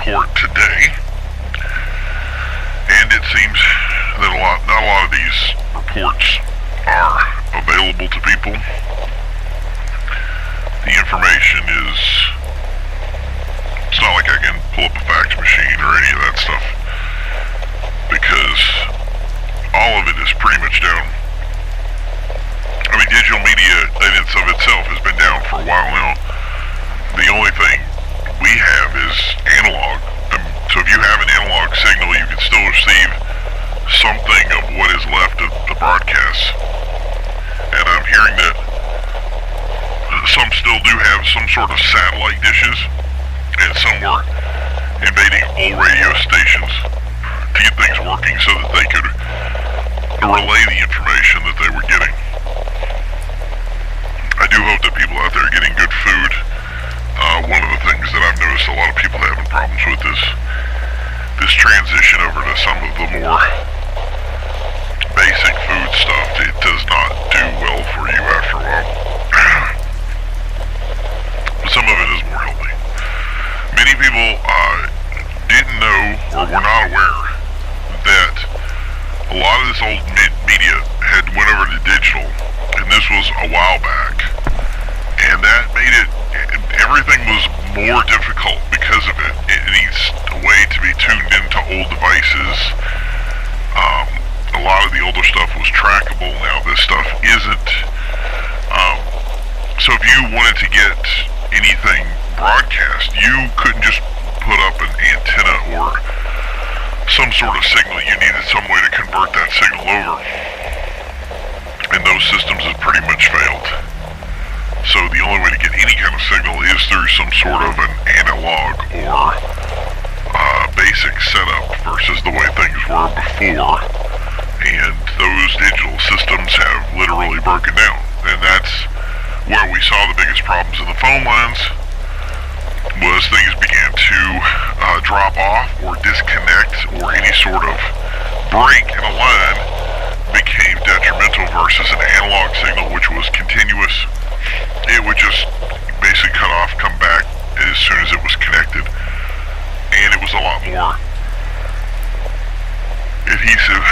report today, and it seems that not a lot of these reports are available to people. The information is, it's not like I can pull up a fax machine or any of that stuff, because all of it is pretty much down. I mean, digital media in and of itself has been down for a while now. The only thing we have is analog. So if you have an analog signal, you can still receive something of what is left of the broadcasts. And I'm hearing that some still do have some sort of satellite dishes, and some were invading old radio stations to get things working so that they could relay the information that they were getting. I do hope that people out there are getting good food. One of the things that I've noticed a lot of people having problems with is this transition over to some of the more basic food stuff. It does not do well for you after a while. But some of it is more healthy. Many people didn't know or were not aware that a lot of this old media had went over to digital, and this was a while back, and that made it, everything was more difficult because of it. It needs a way to be tuned into old devices. A lot of the older stuff was trackable. Now this stuff isn't. So if you wanted to get anything broadcast, you couldn't just put up an antenna or some sort of signal. You needed some way to convert that signal over. And those systems have pretty much failed. So the only way to get any kind of signal is through some sort of an analog or basic setup versus the way things were before. And those digital systems have literally broken down. And that's where we saw the biggest problems in the phone lines, was things began to drop off or disconnect, or any sort of break in a line became detrimental versus an analog signal, which was continuous. It would just basically cut off, come back as soon as it was connected, and it was a lot more adhesive.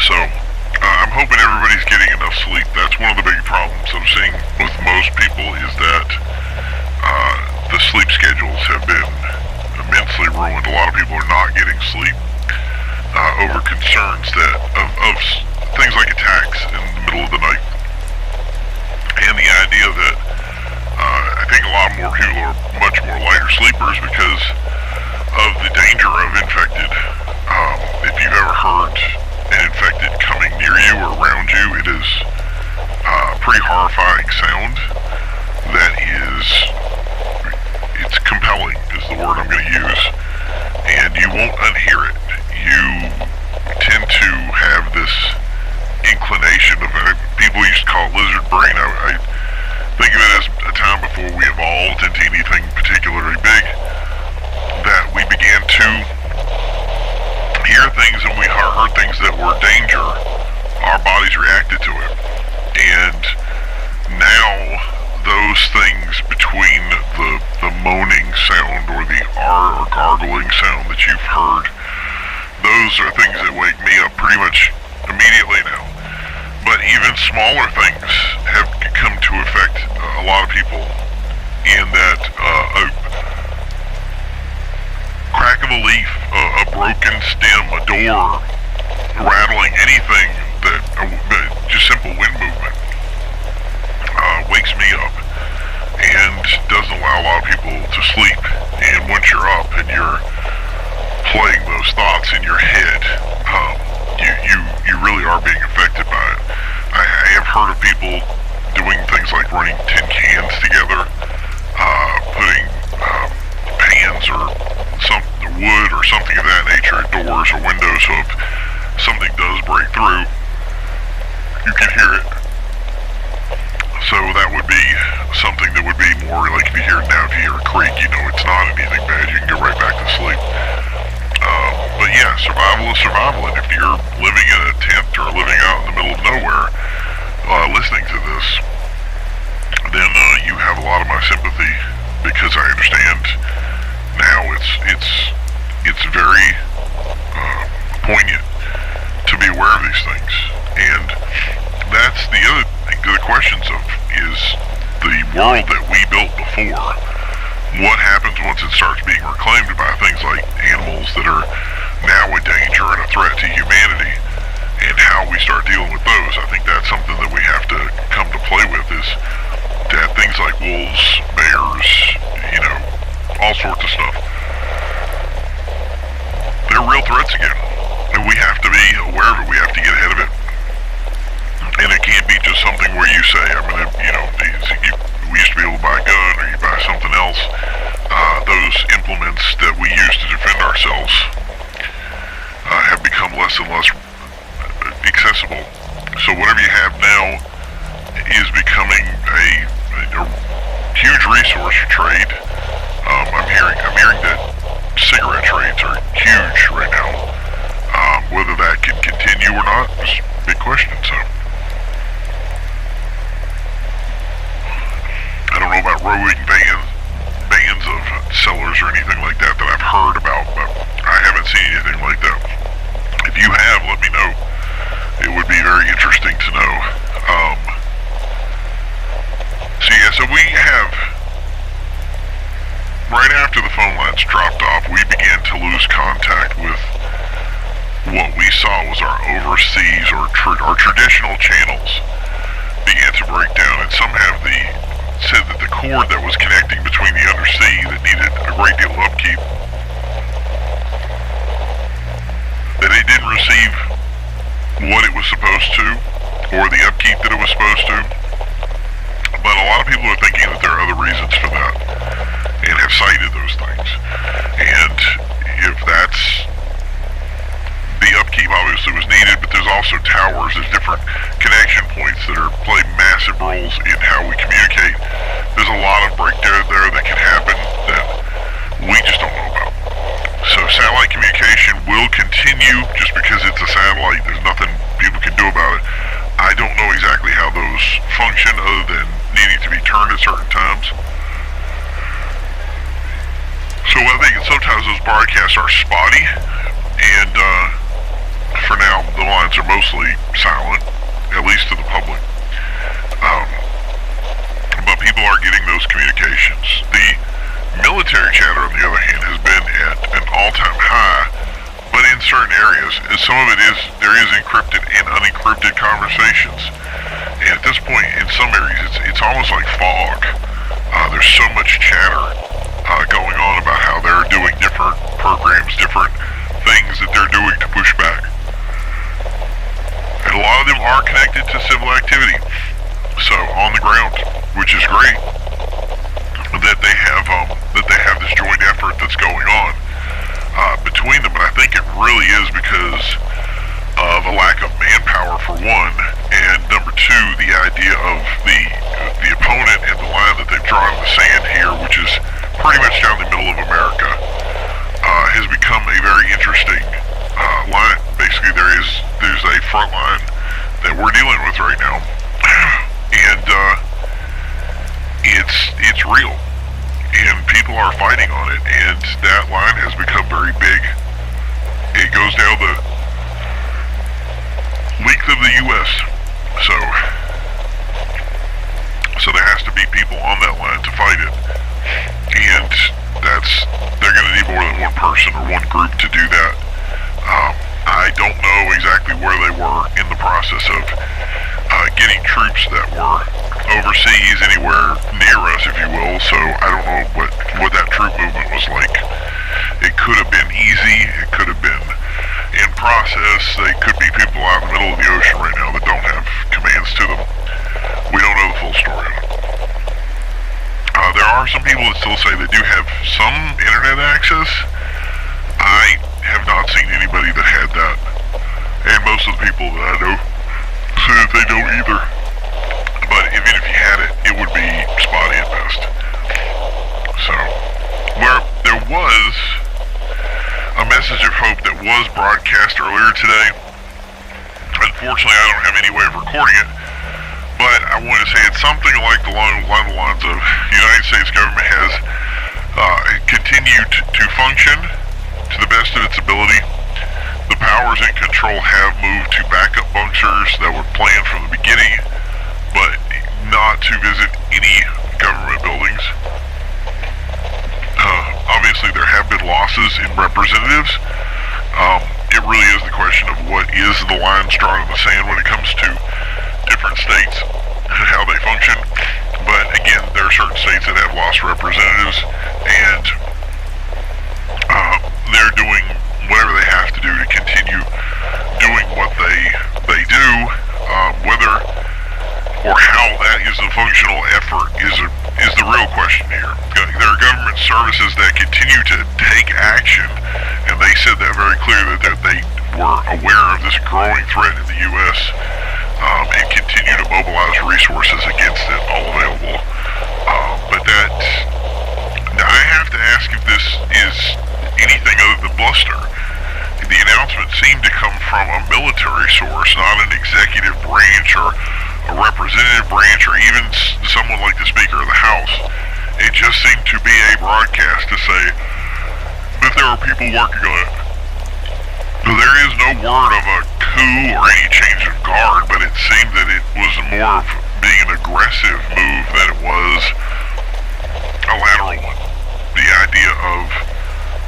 So I'm hoping everybody's getting enough sleep. That's one of the big problems I'm seeing with most people, is that the sleep schedules have been immensely ruined. A lot of people are not getting sleep over concerns that of things like attacks in the middle of the night. And the idea that I think a lot more people are much more lighter sleepers because of the danger of infected. If you've ever heard an infected coming near you or around you, it is a pretty horrifying sound that is, it's compelling is the word I'm going to use, and you won't unhear it. You tend to have this inclination of, people used to call it lizard brain. I think of it as a time before we evolved into anything particularly big, that we began to hear things and we heard things that were danger. Our bodies reacted to it, and now those things between the moaning sound or the or gargling sound that you've heard, those are things that wake me up pretty much immediately now. But even smaller things have come to affect a lot of people, in that a crack of a leaf, a broken stem, a door rattling, anything that just simple wind movement wakes me up and doesn't allow a lot of people to sleep. And once you're up and you're playing those thoughts in your head, you really are being affected by it. I have heard of people doing things like running tin cans together, putting pans or some wood or something of that nature at doors or windows, so if something does break through, you can hear it. So that would be something that would be more like, if you hear it now, if you hear a creak, you know it's not anything bad, you can go right back to sleep. But yeah, survival is survival, and if you're living in a tent or living out in the middle of nowhere, listening to this, then you have a lot of my sympathy, because I understand now it's very poignant to be aware of these things. And that's the other thing, the questions of is the world that we built before, what happens once it starts being reclaimed by things like animals that are now a danger and a threat to humanity, and how we start dealing with those. I think that's something that we have to come to play with, is that things like wolves, bears, all sorts of stuff, they're real threats again. And we have to be aware of it. We have to get ahead of it. And it can't be just something where you say, I'm going to, we used to be able to buy a gun or you buy something else. Those implements that we use to defend ourselves have become less and less accessible. So whatever you have now is becoming a huge resource for trade. I'm hearing that cigarette trades are huge right now. Whether that can continue or not is a big question. So I don't know about roving bands of sellers or anything like that I've heard about, but I haven't seen anything like that. If you have, let me know. It would be very interesting to know. So we have, right after the phone lines dropped off, we began to lose contact with what we saw was our overseas or our traditional channels began to break down, and some have said that the cord that was connecting between the undersea that needed a great deal of upkeep, that it didn't receive what it was supposed to, or the upkeep that it was supposed to. But a lot of people are thinking that there are other reasons for that, and have cited those things. And if that's the upkeep, obviously was needed, but there's also towers, there's different connection points that play massive roles in how we communicate. There's a lot of breakdown there that can happen that we just don't know about. So satellite communication will continue just because it's a satellite. There's nothing people can do about it. I don't know exactly how those function other than needing to be turned at certain times. So I think sometimes those broadcasts are spotty, and for now the lines are mostly silent, at least to the public. But people are getting those communications. The military chatter, on the other hand, has been at an all-time high, but in certain areas, some of it there is encrypted and unencrypted conversations. And at this point, in some areas, it's almost like fog. There's so much chatter going on about how they're doing different programs, different things that they're doing to push back. And a lot of them are connected to civil activity. So on the ground, which is great, that they have this joint effort that's going on between them. But I think it really is because of a lack of manpower, for one, and number two, the idea of the opponent and the line that they've drawn in the sand here, which is pretty much down the middle of America, has become a very interesting line. Basically, there's a front line that we're dealing with right now, and it's real, and people are fighting on it, and that line has become very big. It goes down the length of the U.S., so there has to be people on that line to fight it, and they're going to need more than one person or one group to do that. I don't know exactly where they were in the process of getting troops that were overseas, anywhere near us, if you will, so I don't know what that troop movement was like. It could have been easy, it could have been in process. They could be people out in the middle of the ocean right now that don't have commands to them. We don't know the full story of it. There are some people that still say they do have some internet access. I have not seen anybody that had that, and most of the people that I know say that they don't either. But even if you had it, it would be spotty at best. So, where there was a message of hope that was broadcast earlier today, unfortunately I don't have any way of recording it, but I want to say it's something like along the lines of the United States government has continued to function to the best of its ability. The powers in control have moved to backup bunkers that were planned from the beginning, but not to visit any government buildings. Obviously, there have been losses in representatives. It really is the question of what is the lines drawn in the sand when it comes to different states and how they function. But again, there are certain states that have lost representatives, and they're doing whatever they have to do to continue doing what they do. Whether or how that is a functional effort is the real question here. There are government services that continue to take action, and they said that very clearly, that they were aware of this growing threat in the U.S. And continue to mobilize resources against it, all available. But that, I have to ask if this is anything other than bluster. The announcement seemed to come from a military source, not an executive branch or a representative branch, or even someone like the Speaker of the House. It just seemed to be a broadcast to say that there are people working on it. So there is no word of a coup or any change of guard, but it seemed that it was more of being an aggressive move than it was a lateral one. The idea of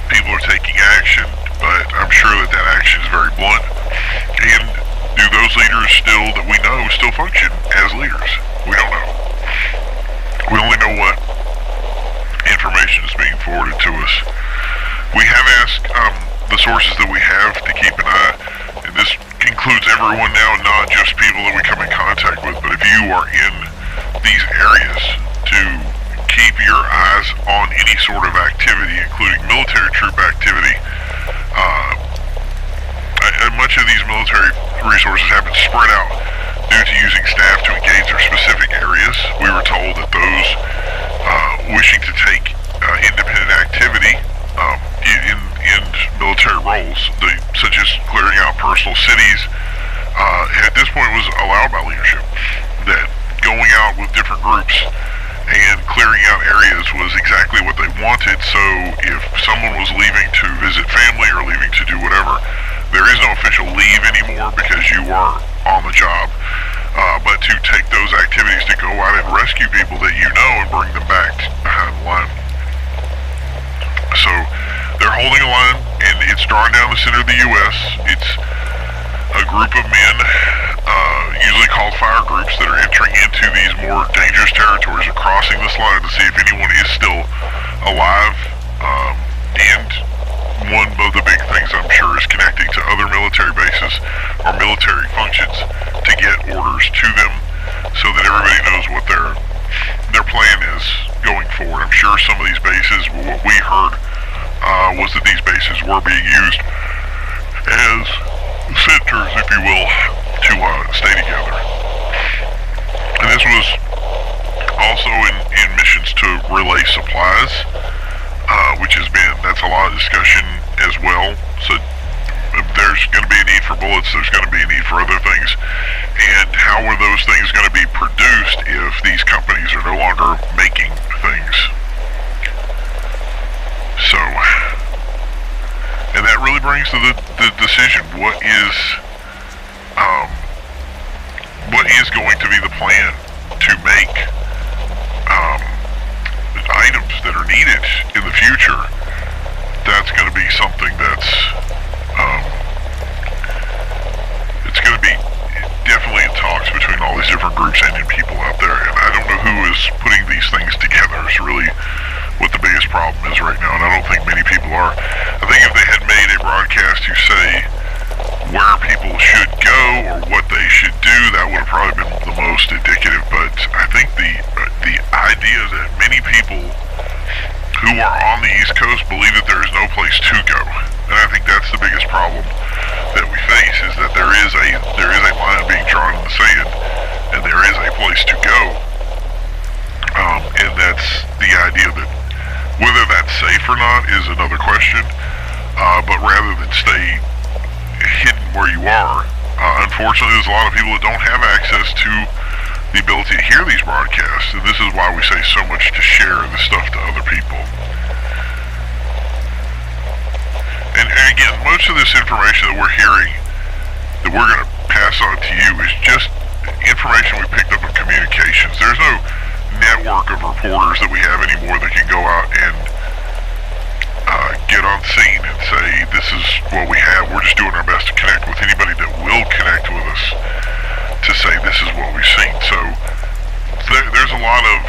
people are taking action, but I'm sure that that action is very blunt. And do those leaders still, that we know, still function as leaders? We don't know. We only know what information is being forwarded to us. We have asked the sources that we have to keep an eye, and this includes everyone now, not just people that we come in contact with, but if you are in these areas, to keep your eyes on any sort of activity, including military troop activity. Much of these military resources have been spread out due to using staff to engage their specific areas. We were told that those wishing to take independent activity in military roles, such as clearing out personal cities, at this point was allowed by leadership. That going out with different groups and clearing out areas was exactly what they wanted. So if someone was leaving to visit family or leaving to do whatever, there is no official leave anymore because you are on the job. But to take those activities to go out and rescue people that you know and bring them back behind the line. So they're holding a line, and it's drawn down the center of the U.S. It's a group of men, usually called fire groups, that are entering into these more dangerous territories and crossing this line to see if anyone is still alive. And one of the big things, I'm sure, is connecting to other military bases or military functions to get orders to them so that everybody knows what their plan is going forward. I'm sure some of these bases, what we heard was that these bases were being used as centers, if you will, to stay together. And this was also in missions to relay supplies, which that's a lot of discussion as well. So there's going to be a need for bullets, there's going to be a need for other things. And how are those things going to be produced if these companies are no longer making things? So, and that really brings to the decision, what is going to be the plan to make items that are needed in the future. That's going to be something that's it's going to be definitely in talks between all these different groups and people out there. And I don't know who is putting these things together is really what the biggest problem is right now, and I don't think many people are. I think if they had made a broadcast to say where people should go or what they should do, that would have probably been the most indicative. But I think the idea that many people who are on the East Coast believe that there is no place to go, and I think that's the biggest problem that we face, is that there is a line being drawn in the sand, and there is a place to go, and that's the idea that whether that's safe or not is another question. But rather than stay hidden where you are, unfortunately, there's a lot of people that don't have access to the ability to hear these broadcasts, and this is why we say so much to share this stuff to other people. And again, most of this information that we're hearing, that we're going to pass on to you, is just information we picked up in communications. There's no network of reporters that we have anymore that can go out and get on scene and say, this is what we have. We're just doing our best to connect with anybody that will connect with us to say this is what we've seen. So there's a lot of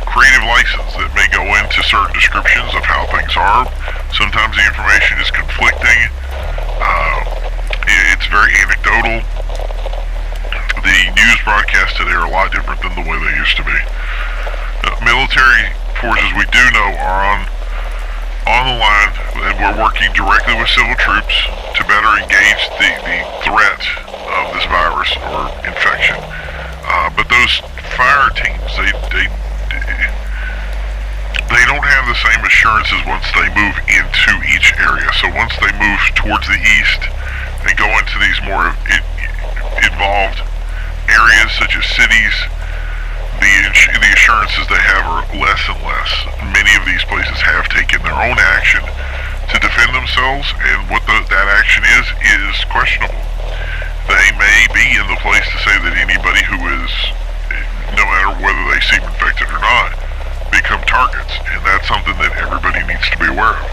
creative license that may go into certain descriptions of how things are. Sometimes the information is conflicting. It's very anecdotal. The news broadcasts today are a lot different than the way they used to be. Military forces we do know are on the line, and we're working directly with civil troops to better engage the threat of this virus or infection. But those fire teams, they don't have the same assurances once they move into each area. So once they move towards the east and go into these more involved areas such as cities, the assurances they have are less and less. Many of these places have taken their own action to defend themselves, and what that action is questionable. They may be in the place to say that anybody who is, no matter whether they seem infected or not, become targets, and that's something that everybody needs to be aware of.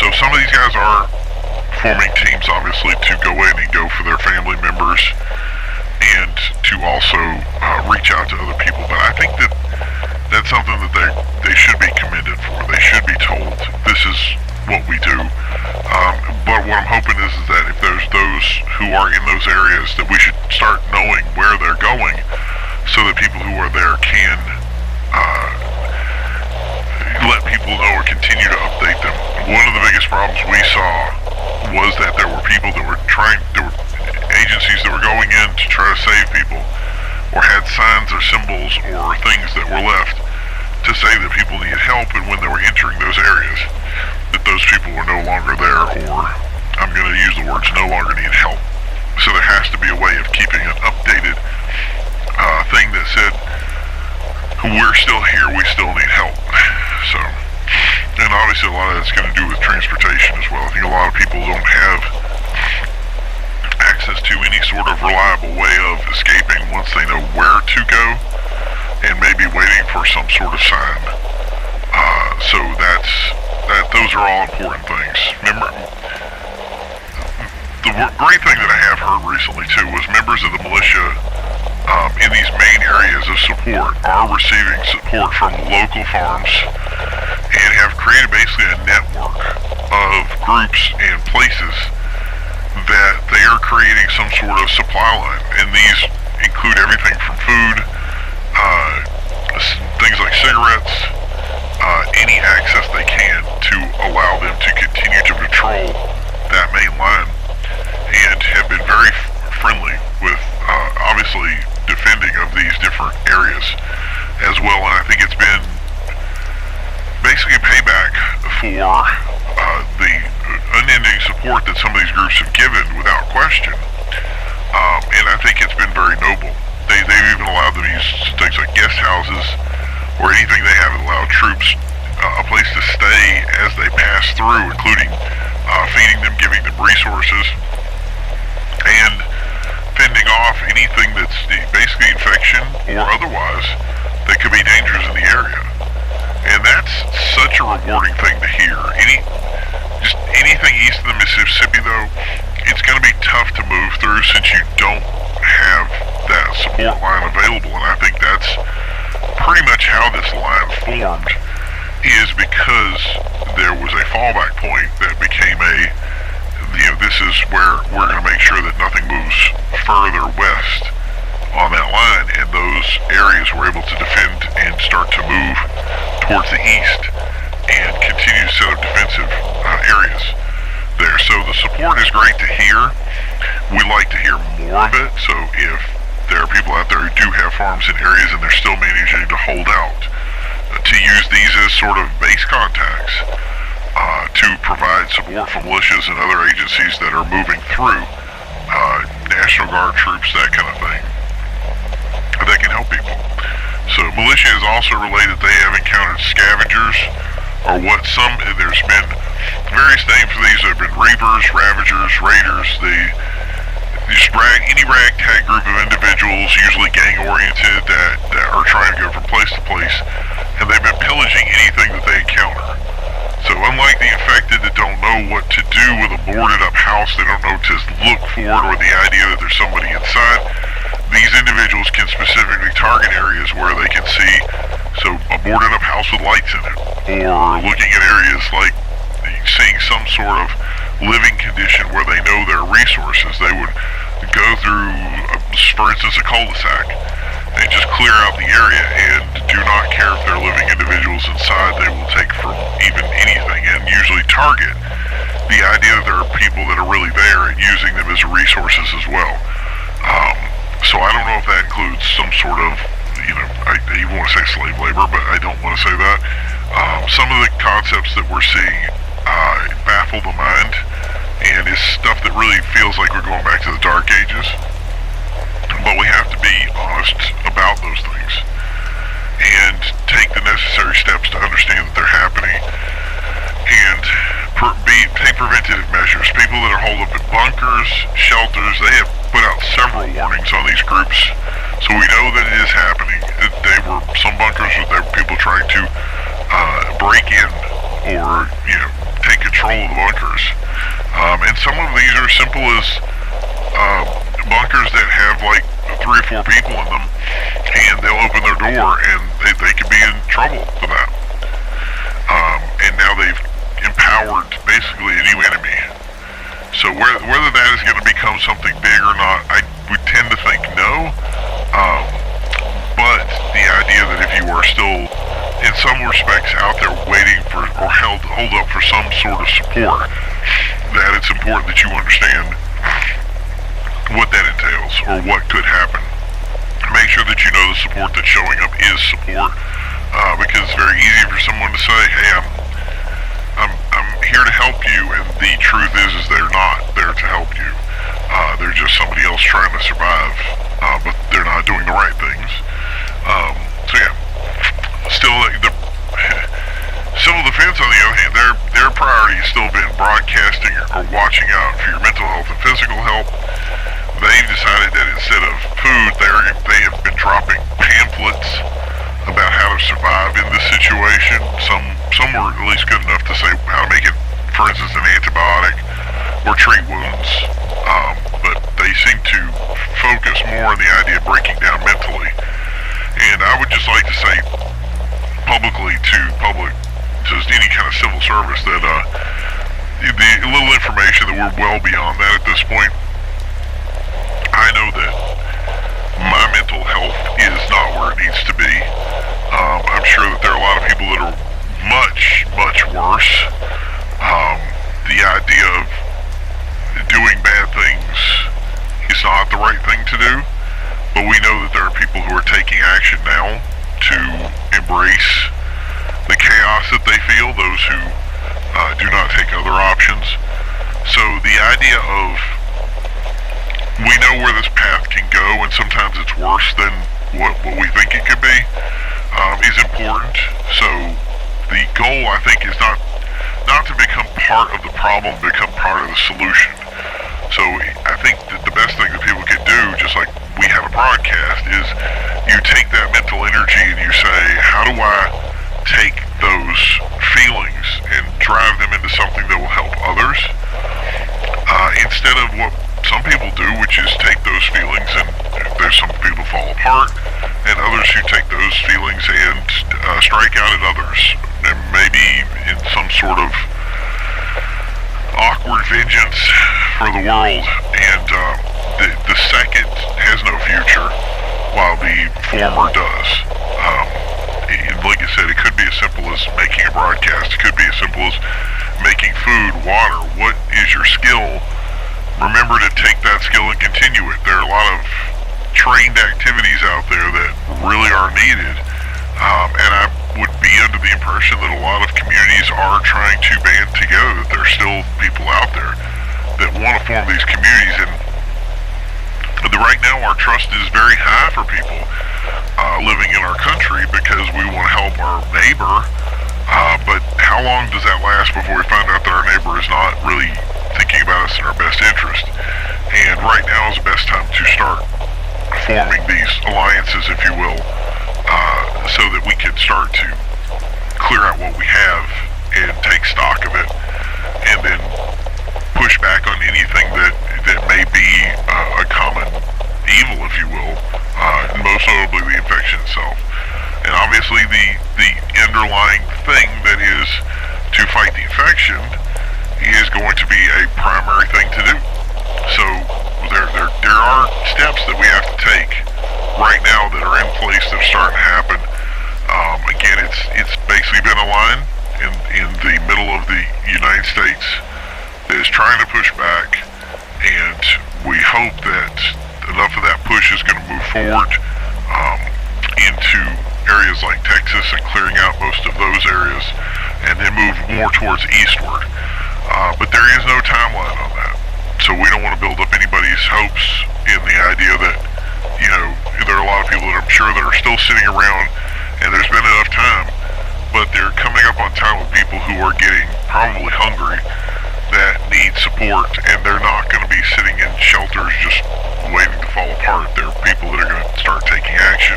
So some of these guys are forming teams, obviously, to go in and go for their family members and to also reach out to other people. But I think that that's something that they should be commended for. They should be told this is what we do. But what I'm hoping is that if there's those who are in those areas, that we should start knowing where they're going so that people who are there can let people know or continue to update them. One of the biggest problems we saw was that there were people that were agencies that were going in to try to save people, or had signs or symbols or things that were left to say that people needed help, and when they were entering those areas, that those people were no longer there, or I'm going to use the words no longer need help. So there has to be a way of keeping an updated thing that said, we're still here, we still need help. So, and obviously a lot of that's going to do with transportation as well. I think a lot of people don't have access to any sort of reliable way of escaping once they know where to go, and maybe waiting for some sort of sign. So those are all important things. Remember, the great thing that I have heard recently too was members of the militia in these main areas of support are receiving support from local farms and have created basically a network of groups and places that they are creating some sort of supply line, and these include everything from food, things like cigarettes, any access they can to allow them to continue to patrol that main line, and have been very friendly with obviously defending of these different areas as well. And I think it's been basically a payback for the unending support that some of these groups have given without question. And I think it's been very noble. They've even allowed them to use things like guest houses or anything they haven't allowed troops a place to stay as they pass through, including feeding them, giving them resources, and fending off anything that's basically infection or otherwise that could be dangerous in the area. And that's such a rewarding thing to hear. Just anything east of the Mississippi, though, it's going to be tough to move through since you don't have that support line available. And I think that's pretty much how this line formed, is because there was a fallback point that became this is where we're going to make sure that nothing moves further west on that line, and those areas were able to defend and start to move towards the east and continue to set up defensive areas there. So the support is great to hear. We like to hear more of it. So if there are people out there who do have farms in areas and they're still managing to hold out, to use these as sort of base contacts to provide support for militias and other agencies that are moving through, National Guard troops, that kind of thing, that can help people. So militia is also related. They have encountered scavengers or what there's been various names for these. There have been reapers, ravagers, raiders. Any ragtag group of individuals, usually gang-oriented, that are trying to go from place to place, and they've been pillaging anything that they encounter. So unlike the infected that don't know what to do with a boarded up house, they don't know to look for it, or the idea that there's somebody inside, these individuals can specifically target areas where they can see, so a boarded up house with lights in it, or looking at areas like seeing some sort of living condition where they know their resources. They would go through, for instance, a cul-de-sac and just clear out the area, and do not care if they're living individuals inside. They will take from even anything and usually target the idea that there are people that are really there and using them as resources as well. So I don't know if that includes some sort of, I even want to say slave labor, but I don't want to say that. Some of the concepts that we're seeing baffle the mind, and is stuff that really feels like we're going back to the Dark Ages. But we have to be honest about those things and take the necessary steps to understand that they're happening, and take preventative measures. People that are holed up in bunkers, shelters, they have put out several warnings on these groups, so we know that it is happening. Some bunkers were people trying to break in or take control of the bunkers, and some of these are simple as bunkers that have like 3 or 4 people in them, and they'll open their door and they could be in trouble for that. And now they've empowered basically a new enemy. So whether that is going to become something big or not, I would tend to think no. But the idea that if you are still, in some respects, out there waiting for, or hold up for some sort of support, that it's important that you understand what that entails, or what could happen. Make sure that you know the support that's showing up is support, because it's very easy for someone to say, hey, I'm here to help you, and the truth is they're not there to help you. They're just somebody else trying to survive, but they're not doing the right things. So yeah, still the civil defense, on the other hand, their priority has still been broadcasting or watching out for your mental health and physical health. They've decided that instead of food, they have been dropping pamphlets about how to survive in this situation. Some were at least good enough to say how to make it, for instance, an antibiotic or treat wounds. But they seem to focus more on the idea of breaking down mentally. And I would just like to say publicly to any kind of civil service that the little information that we're well beyond that at this point. I know that my mental health is not where it needs to be. I'm sure that there are a lot of people that are much, much worse. The idea of doing bad things is not the right thing to do, but we know that there are people who are taking action now to embrace the chaos that they feel, those who do not take other options. So the idea of, we know where this path can go, and sometimes it's worse than what we think it could be, is important. So the goal, I think, is not to become part of the problem, become part of the solution. So I think that the best thing that people can do, just like we have a broadcast, is you take that mental energy and you say, how do I take those feelings and drive them into something that will help others, instead of what some people do, which is take those feelings, and there's some people fall apart, and others who take those feelings and strike out at others, and maybe in some sort of awkward vengeance for the world. And the second has no future, while the former does. Like I said, it could be as simple as making a broadcast. It could be as simple as making food, water. What is your skill? Remember to take that skill and continue it. There are a lot of trained activities out there that really are needed, and I would be under the impression that a lot of communities are trying to band together, that there are still people out there that want to form these communities, and right now our trust is very high for people living in our country, because we want to help our neighbor But how long does that last before we find out that our neighbor is not really thinking about us in our best interest? And right now is the best time to start forming these alliances, if you will, so that we can start to clear out what we have and take stock of it, and then push back on anything that may be a common evil, if you will, most notably the infection itself. And obviously the underlying thing that is to fight the infection is going to be a primary thing to do. So there are steps that we have to take right now that are in place that are starting to happen. Again, it's basically been a line in the middle of the United States that is trying to push back, and we hope that enough of that push is going to move forward into areas like Texas and clearing out most of those areas, and then move more towards eastward. But there is no timeline on that, so we don't want to build up anybody's hopes in the idea that, you know, there are a lot of people that I'm sure that are still sitting around, and there's been enough time, but they're coming up on time with people who are getting probably hungry, that need support, and they're not going to be sitting in shelters just waiting to fall apart. They're people that are going to start taking action,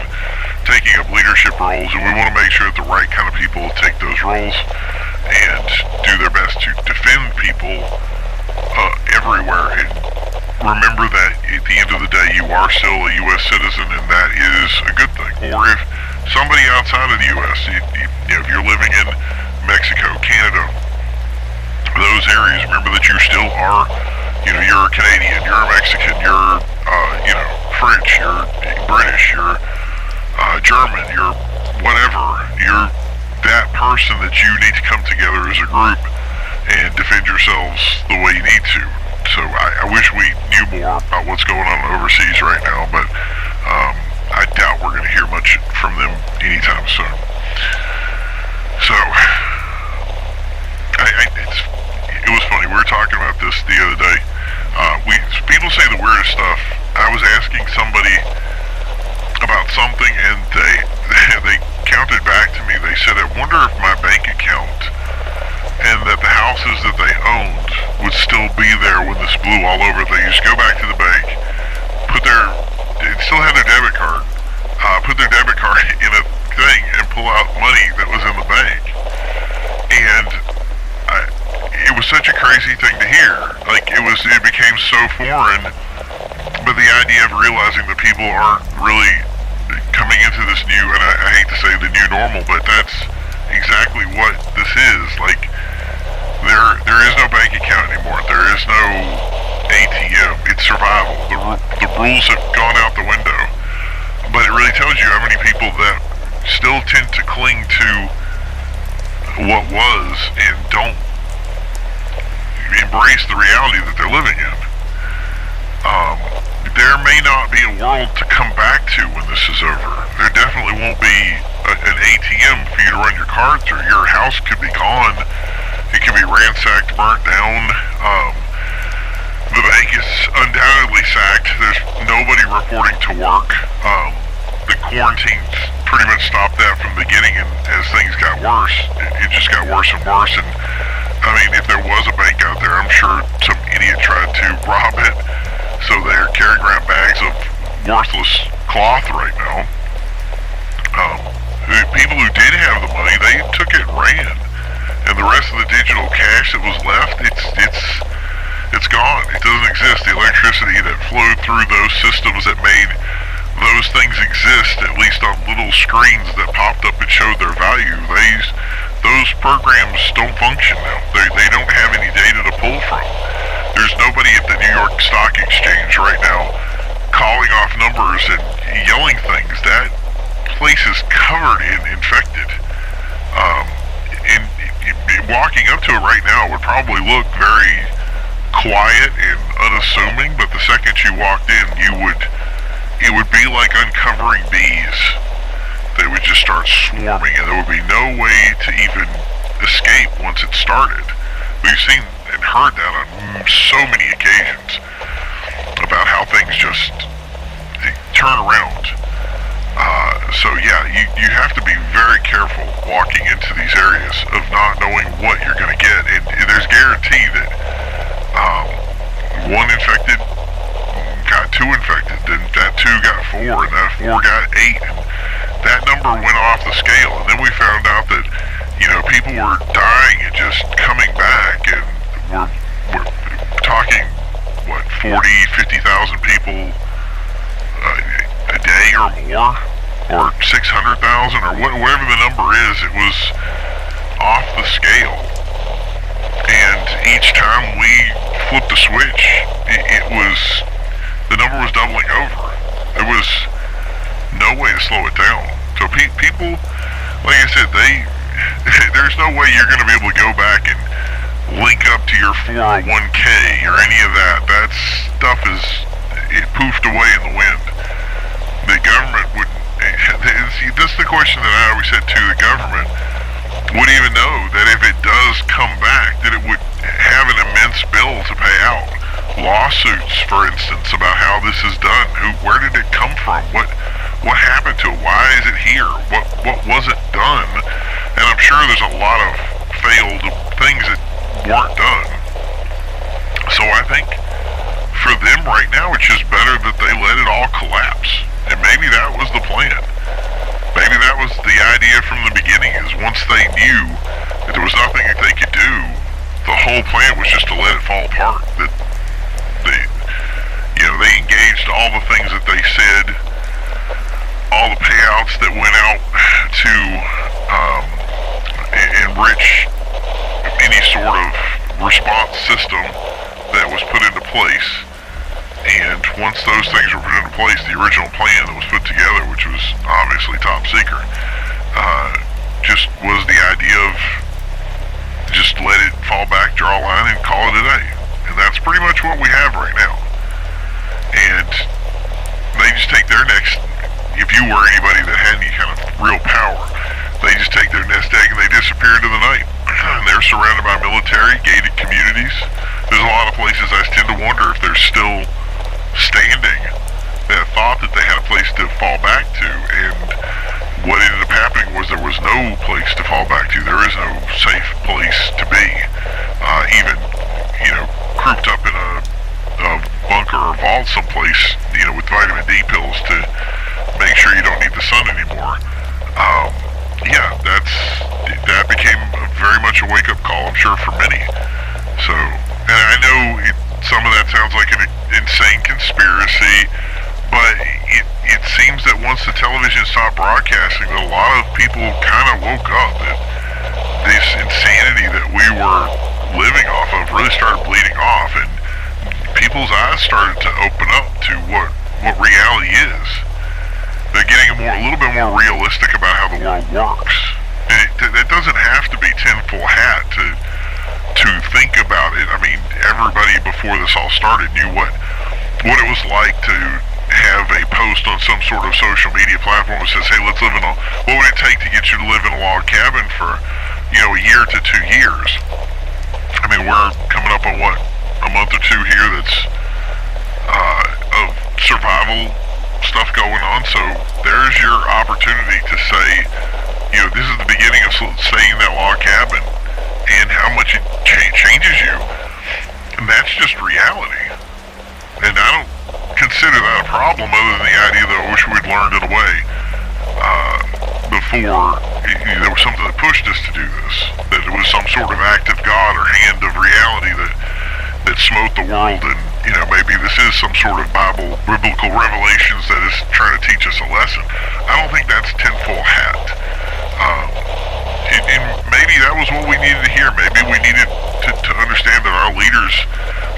taking up leadership roles, and we want to make sure that the right kind of people take those roles and do their best to defend people everywhere. And remember that at the end of the day, you are still a U.S. citizen, and that is a good thing. Or if somebody outside of the U.S., you know, if you're living in Mexico, Canada, those areas, remember that you still are, you know, you're a Canadian, you're a Mexican, you're, you know, French, you're British, you're German, you're whatever. You're that person that you need to come together as a group and defend yourselves the way you need to. So I wish we knew more about what's going on overseas right now, but I doubt we're going to hear much from them anytime soon. So it was funny. We were talking about this the other day. People say the weirdest stuff. I was asking somebody about something, and they counted back to me. They said, "I wonder if my bank account and that the houses that they owned would still be there when this blew all over. They just go back to the bank, they still had their debit card, put their debit card in a thing and pull out money that was in the bank." And it was such a crazy thing to hear. Like, it became so foreign. But the idea of realizing that people aren't really coming into this new, and I hate to say the new normal, but that's exactly what this is. Like, there is no bank account anymore. There is no ATM. It's survival. The rules have gone out the window. But it really tells you how many people that still tend to cling to what was and don't embrace the reality that they're living in. There may not be a world to come back to when this is over. There definitely won't be an ATM for you to run your card through. Your house could be gone. It could be ransacked, burnt down. The bank is undoubtedly sacked. There's nobody reporting to work. The quarantines pretty much stopped that from the beginning, and as things got worse, it just got worse and worse. And I mean, if there was a bank out there, I'm sure some idiot tried to rob it. So they're carrying around bags of worthless cloth right now. The people who did have the money, they took it and ran. And the rest of the digital cash that was left, it's gone. It doesn't exist. The electricity that flowed through those systems that made those things exist, at least on little screens that popped up and showed their value, those programs don't function now. They don't have any data to pull from. There's nobody at the New York Stock Exchange right now calling off numbers and yelling things. That place is covered in infected. And walking up to it right now would probably look very quiet and unassuming, but the second you walked in, it would be like uncovering bees. They would just start swarming, and there would be no way to even escape once it started. We've seen and heard that on so many occasions about how things just turn around. So yeah, you have to be very careful walking into these areas of not knowing what you're going to get. And there's guarantee that one infected got two infected, then that two got four, and that four got eight, and that number went off the scale. And then we found out that, people were dying and just coming back, and we're talking, 50,000 people a day or more, or 600,000, or whatever the number is. It was off the scale. And each time we flipped the switch, the number was doubling over. There was no way to slow it down. So people, like I said, there's no way you're going to be able to go back and link up to your 401k or any of that. That stuff it poofed away in the wind. The government would, see, that's the question that I always said to the government, would even know that if it does come back, that it would have an immense bill to pay out. Lawsuits, for instance, about how this is done. Where did it come from? What happened to it? Why is it here? What wasn't done? And I'm sure there's a lot of failed things that weren't done. So I think for them right now, it's just better that they let it all collapse. And maybe that was the plan. Maybe that was the idea from the beginning, is once they knew that there was nothing that they could do, the whole plan was just to let it fall apart. That they engaged all the things that they said, all the payouts that went out to enrich any sort of response system that was put into place. And once those things were put into place, the original plan that was put together, which was obviously top secret, just was the idea of just let it fall back, draw a line, and call it a day. And that's pretty much what we have right now. And they just take their if you were anybody that had any kind of real power, they just take their nest egg and they disappear into the night. And they're surrounded by military, gated communities. There's a lot of places I tend to wonder if they're still standing that thought that they had a place to fall back to, and what ended up happening was there was no place to fall back to. There is no safe place to be, even cooped up in a bunker or vault someplace, with vitamin D pills to make sure you don't need the sun anymore. That became very much a wake-up call, I'm sure, for many. So, and I know some of that sounds like an insane conspiracy, but it seems that once the television stopped broadcasting, that a lot of people kind of woke up, that this insanity that we were living off of really started bleeding off, and people's eyes started to open up to what reality is. They're getting a little bit more realistic about how the world works. And it doesn't have to be tinfoil hat to think about it. I mean, everybody before this all started knew what it was like to have a post on some sort of social media platform that says, hey, let's live what would it take to get you to live in a log cabin for, a year to 2 years? I mean, we're coming up on a month or two here that's of survival stuff going on. So there's your opportunity to say, this is the beginning of staying in that log cabin and how much it changes you. And that's just reality. And I don't consider that a problem, other than the idea that I wish we'd learned it away before there was something that pushed us to do this. That it was some sort of act of God or hand of reality that smote the world, and maybe this is some sort of biblical revelations that is trying to teach us a lesson. I don't think that's tinfoil hat. And maybe that was what we needed to hear. Maybe we needed to understand that our leaders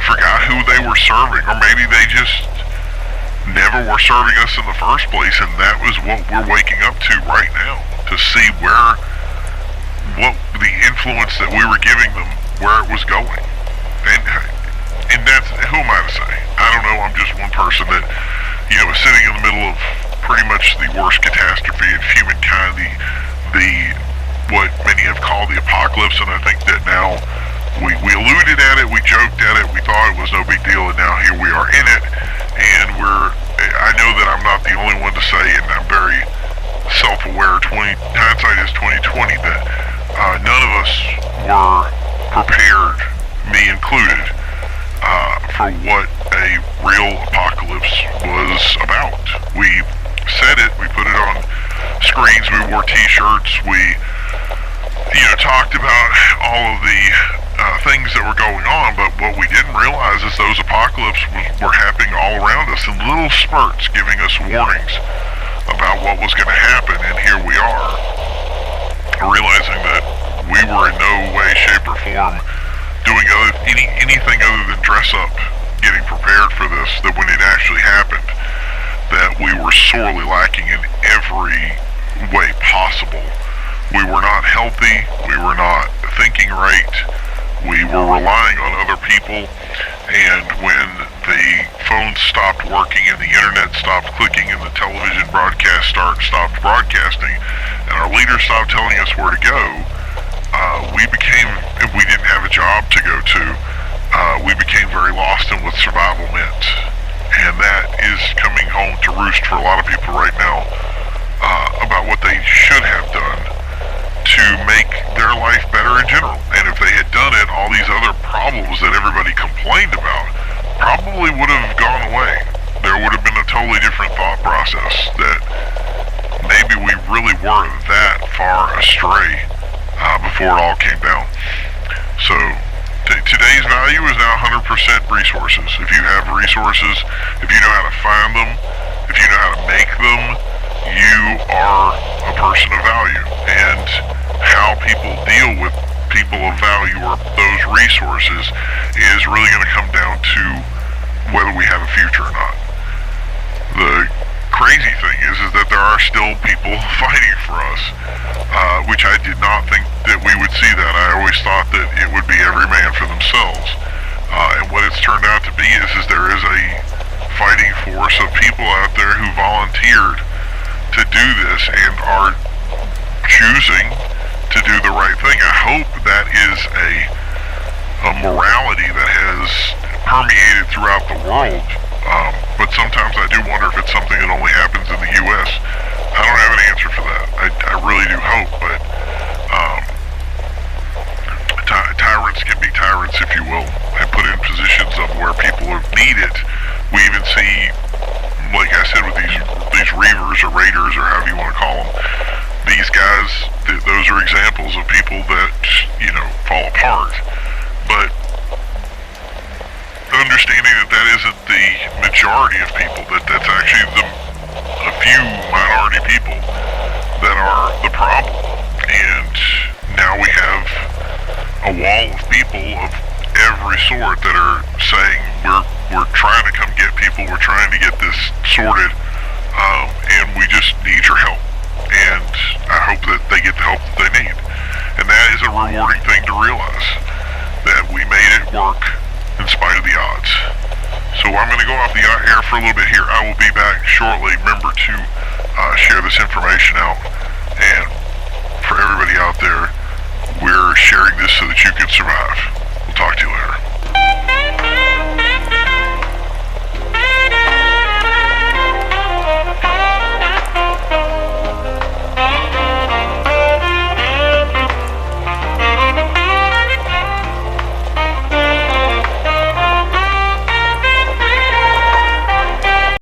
forgot who they were serving, or maybe they just never were serving us in the first place, and that was what we're waking up to right now, to see what the influence that we were giving them, where it was going. And that's, who am I to say? I don't know. I'm just one person that, is sitting in the middle of pretty much the worst catastrophe of humankind, what many have called the apocalypse, and I think that now we alluded at it, we joked at it, we thought it was no big deal, and now here we are in it, and I know that I'm not the only one to say, and I'm very self-aware hindsight is 2020, that none of us were prepared, me included, for what a real apocalypse was about. We said it, we put it on screens, we wore t-shirts, we talked about all of the things that were going on, but what we didn't realize is those apocalypses were happening all around us in little spurts, giving us warnings about what was going to happen, and here we are, realizing that we were in no way, shape, or form doing anything other than dress up, getting prepared for this, that when it actually happened, that we were sorely lacking in every way possible. We were not healthy, we were not thinking right, we were relying on other people, and when the phones stopped working and the internet stopped clicking and the television broadcast stopped broadcasting and our leaders stopped telling us where to go, if we didn't have a job to go to, we became very lost in what survival meant. And that is coming home to roost for a lot of people right now, about what they should have done to make their life better in general. And if they had done it, all these other problems that everybody complained about probably would have gone away. There would have been a totally different thought process, that maybe we really were that far astray before it all came down. So today's value is now 100% resources. If you have resources, if you know how to find them, if you know how to make them, you are a person of value. And how people deal with people of value or those resources is really going to come down to whether we have a future or not. The crazy thing is that there are still people fighting for us, which I did not think that we would see that. I always thought that it would be every man for themselves. And what it's turned out to be is there is a fighting force of people out there who volunteered to do this and are choosing to do the right thing. I hope that is a morality that has permeated throughout the world, but sometimes I do wonder if it's something that only happens in the U.S. I don't have an answer for that. I really do hope, but tyrants can be tyrants, if you will, and put in positions of where people need it. We even see, like I said, with these reavers or raiders or however you want to call them, these guys, those are examples of people that, fall apart. But understanding that isn't the majority of people, that's actually a few minority people that are the problem. And now we have a wall of people of every sort that are saying we're trying to come get people, we're trying to get this sorted, and we just need your help. And I hope that they get the help that they need. And that is a rewarding thing to realize, that we made it work in spite of the odds. So I'm going to go off the air for a little bit here. I will be back shortly. Remember to